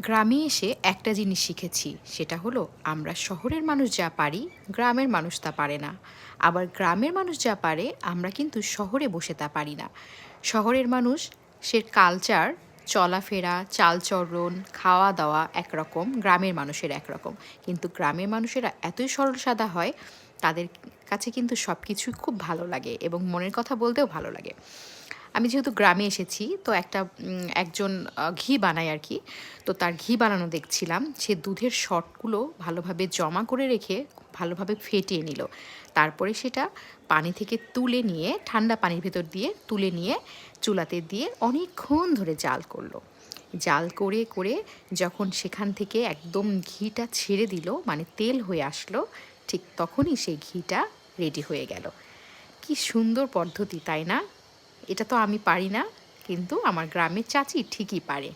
গ্রামে এসে একটা জিনিস শিখেছি, সেটা হলো আমরা শহরের মানুষ যা পারি গ্রামের মানুষ তা পারে না। আবার গ্রামের মানুষ যা পারে আমরা কিন্তু শহরে বসে তা পারি না। শহরের মানুষ সে কালচার, চলাফেরা, চালচলন, খাওয়া দাওয়া একরকম, গ্রামের মানুষের একরকম। কিন্তু গ্রামের মানুষেরা এতই সরল সাদা হয়, তাদের কাছে কিন্তু সব কিছুই খুব ভালো লাগে এবং মনের কথা বলতেও ভালো লাগে। আমি যেহেতু গ্রামে এসেছি, তো একজন ঘি বানায় আর কি। তো তার ঘি বানানো দেখছিলাম। সে দুধের সরগুলো ভালোভাবে জমা করে রেখে ভালোভাবে ফেটিয়ে নিল। তারপরে সেটা পানি থেকে তুলে নিয়ে ঠান্ডা পানির ভেতর দিয়ে তুলে নিয়ে চুলাতে দিয়ে অনেকক্ষণ ধরে জাল করলো। জাল করে করে যখন সেখান থেকে একদম ঘিটা ছেড়ে দিল, মানে তেল হয়ে আসলো, ঠিক তখনই সেই ঘিটা রেডি হয়ে গেল। কি সুন্দর পদ্ধতি, তাই না? এটা তো আমি পারি না, কিন্তু আমার গ্রামের চাচি ঠিকই পারে।